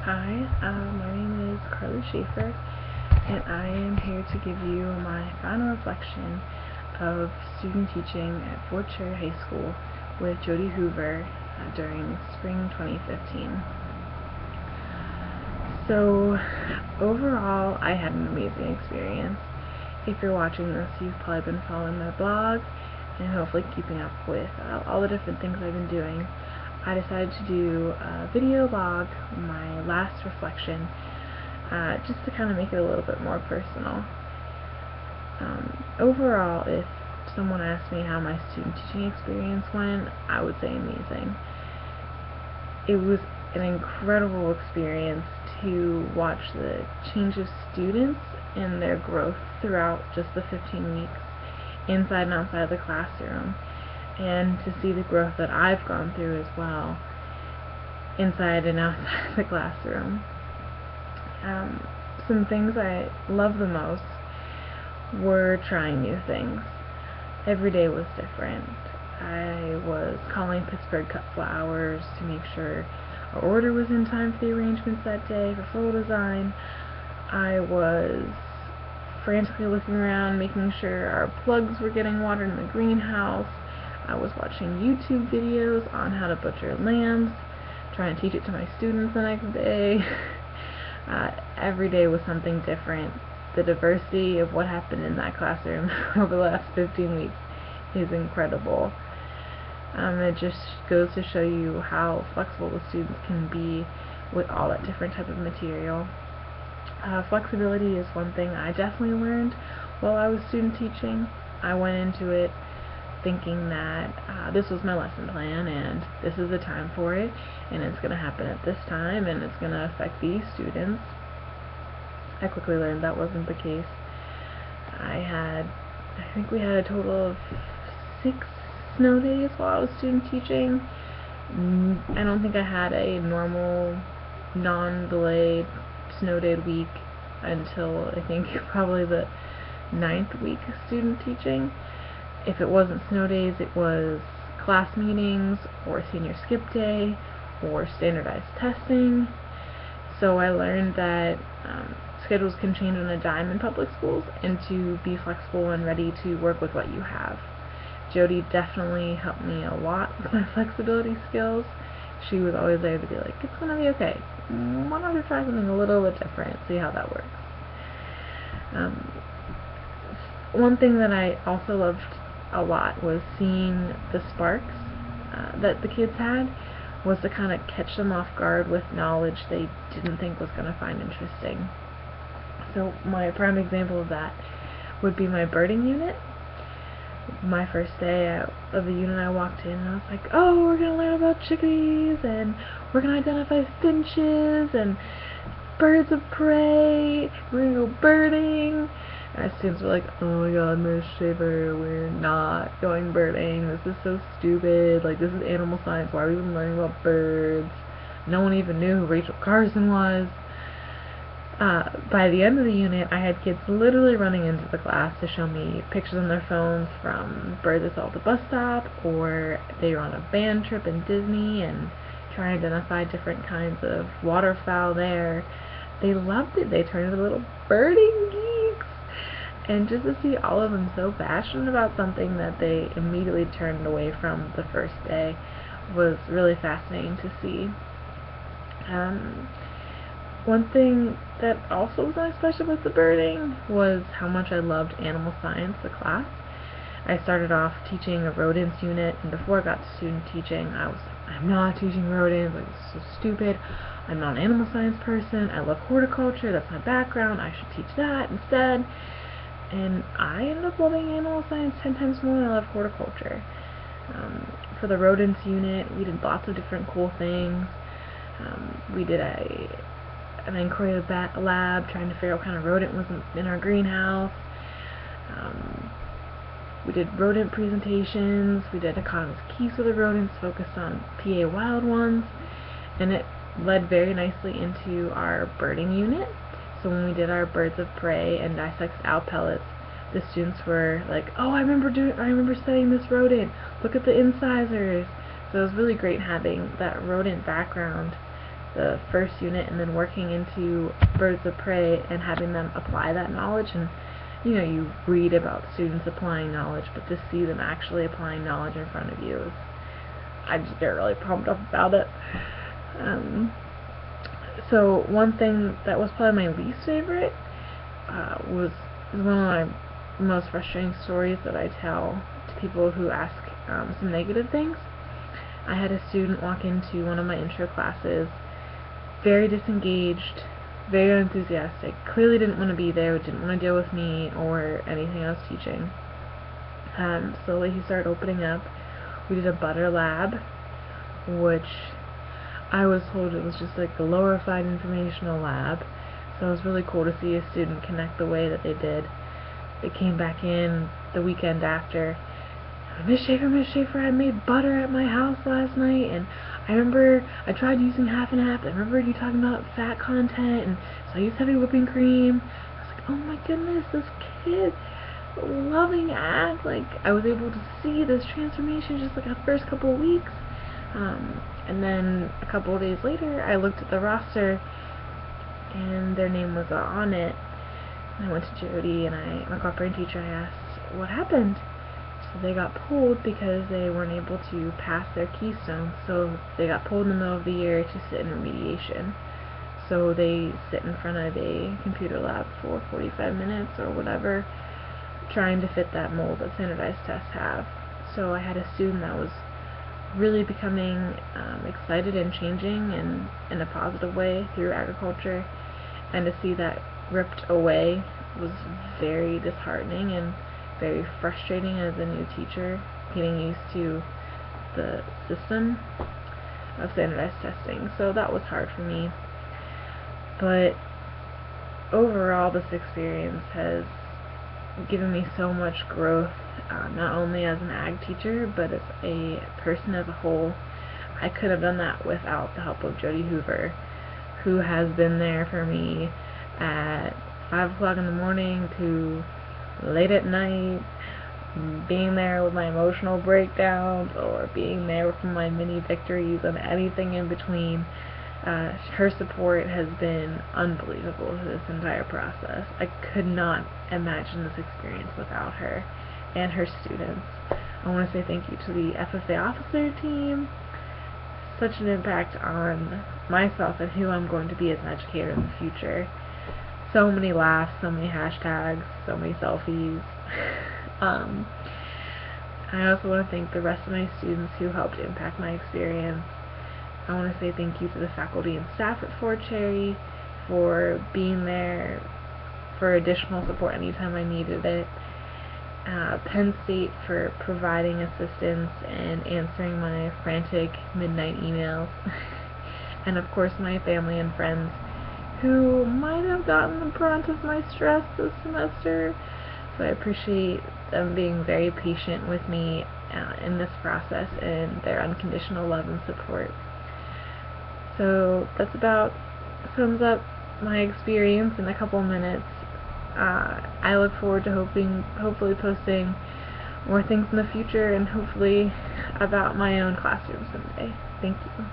Hi, my name is Carly Schaefer, and I am here to give you my final reflection of student teaching at Fort Cherry High School with Jody Hoover during spring 2015. So, overall, I had an amazing experience. If you're watching this, you've probably been following my blog and hopefully keeping up with all the different things I've been doing. I decided to do a video log, my last reflection, just to kind of make it a little bit more personal. Overall, if someone asked me how my student teaching experience went, I would say amazing. It was an incredible experience to watch the change of students and their growth throughout just the 15 weeks inside and outside of the classroom, and to see the growth that I've gone through as well inside and outside the classroom. Some things I love the most were trying new things. Every day was different. I was calling Pittsburgh Cut Flowers to make sure our order was in time for the arrangements that day for photo design. I was frantically looking around, making sure our plugs were getting watered in the greenhouse. I was watching YouTube videos on how to butcher lambs, trying to teach it to my students the next day. Every day was something different. The diversity of what happened in that classroom over the last 15 weeks is incredible. It just goes to show you how flexible the students can be with all that different type of material. Flexibility is one thing I definitely learned while I was student teaching. I went into it thinking that this was my lesson plan and this is the time for it, and it's going to happen at this time, and it's going to affect these students. I quickly learned that wasn't the case. I think we had a total of 6 snow days while I was student teaching. I don't think I had a normal, non-delayed snow day week until I think probably the 9th week of student teaching. If it wasn't snow days, it was class meetings or senior skip day or standardized testing. So I learned that schedules can change on a dime in public schools, and to be flexible and ready to work with what you have. Jody definitely helped me a lot with my flexibility skills. She was always there to be like, it's going to be okay. Why don't we try something a little bit different, see how that works. One thing that I also loved a lot was seeing the sparks that the kids had, was to kind of catch them off guard with knowledge they didn't think was going to find interesting. So my prime example of that would be my birding unit. My first day of the unit, I walked in and I was like, oh, we're going to learn about chickadees, and we're going to identify finches and birds of prey, we're going to go birding. And my students were like, oh my god, Miss Schaefer, we're not going birding, this is so stupid, like, this is animal science, why are we even learning about birds? No one even knew who Rachel Carson was. By the end of the unit, I had kids literally running into the class to show me pictures on their phones from birds they saw at the bus stop, or they were on a band trip in Disney and trying to identify different kinds of waterfowl there. They loved it. They turned into little birding geeks. And just to see all of them so passionate about something that they immediately turned away from the first day was really fascinating to see. One thing that also was unexpected with the birding was how much I loved animal science, the class. I started off teaching a rodents unit, and before I got to student teaching, I'm not teaching rodents, like, this is so stupid. I'm not an animal science person. I love horticulture, that's my background, I should teach that instead. And I ended up loving animal science 10 times more than I love horticulture. For the rodents unit, we did lots of different cool things. We did an inquiry lab trying to figure out what kind of rodent was in our greenhouse. We did rodent presentations. We did economist keys for the rodents focused on PA wild ones, and it led very nicely into our birding unit. So when we did our birds of prey and dissected owl pellets, the students were like, oh, I remember studying this rodent, look at the incisors. So it was really great having that rodent background the first unit, and then working into Birds of Prey and having them apply that knowledge. And you read about students applying knowledge, but to see them actually applying knowledge in front of you I just get really pumped up about it. So one thing that was probably my least favorite was one of my most frustrating stories that I tell to people who ask some negative things. I had a student walk into one of my intro classes, very disengaged, very unenthusiastic, clearly didn't want to be there, didn't want to deal with me or anything I was teaching. Slowly he started opening up. We did a butter lab, which I was told it was just like a glorified informational lab, so it was really cool to see a student connect the way that they did. They came back in the weekend after, Miss Schaefer, I made butter at my house last night, and I remember I tried using half and half. I remember you talking about fat content, and so I used heavy whipping cream. I was like, oh my goodness, this kid, loving ag. Like, I was able to see this transformation just like the first couple of weeks. And then a couple of days later, I looked at the roster, and their name was on it. And I went to Jody, and my cooperating teacher, I asked, what happened? So they got pulled because they weren't able to pass their Keystone. So they got pulled in the middle of the year to sit in remediation. So they sit in front of a computer lab for 45 minutes or whatever, trying to fit that mold that standardized tests have. So I had a student that was really becoming excited and changing in a positive way through agriculture, and to see that ripped away was very disheartening and very frustrating as a new teacher, getting used to the system of standardized testing. So that was hard for me. But overall, this experience has given me so much growth, not only as an ag teacher, but as a person as a whole. I could have done that without the help of Jody Hoover, who has been there for me at 5 o'clock in the morning to late at night, being there with my emotional breakdowns or being there for my mini victories and anything in between. Her support has been unbelievable through this entire process. I could not imagine this experience without her and her students. I want to say thank you to the FFA officer team. Such an impact on myself and who I'm going to be as an educator in the future. So many laughs, so many hashtags, so many selfies. I also want to thank the rest of my students who helped impact my experience. I want to say thank you to the faculty and staff at Fort Cherry for being there for additional support anytime I needed it. Penn State for providing assistance and answering my frantic midnight emails. And of course my family and friends who might have gotten the brunt of my stress this semester. So I appreciate them being very patient with me in this process and their unconditional love and support. So that's about sums up my experience in a couple minutes. I look forward to hopefully posting more things in the future, and hopefully about my own classroom someday. Thank you.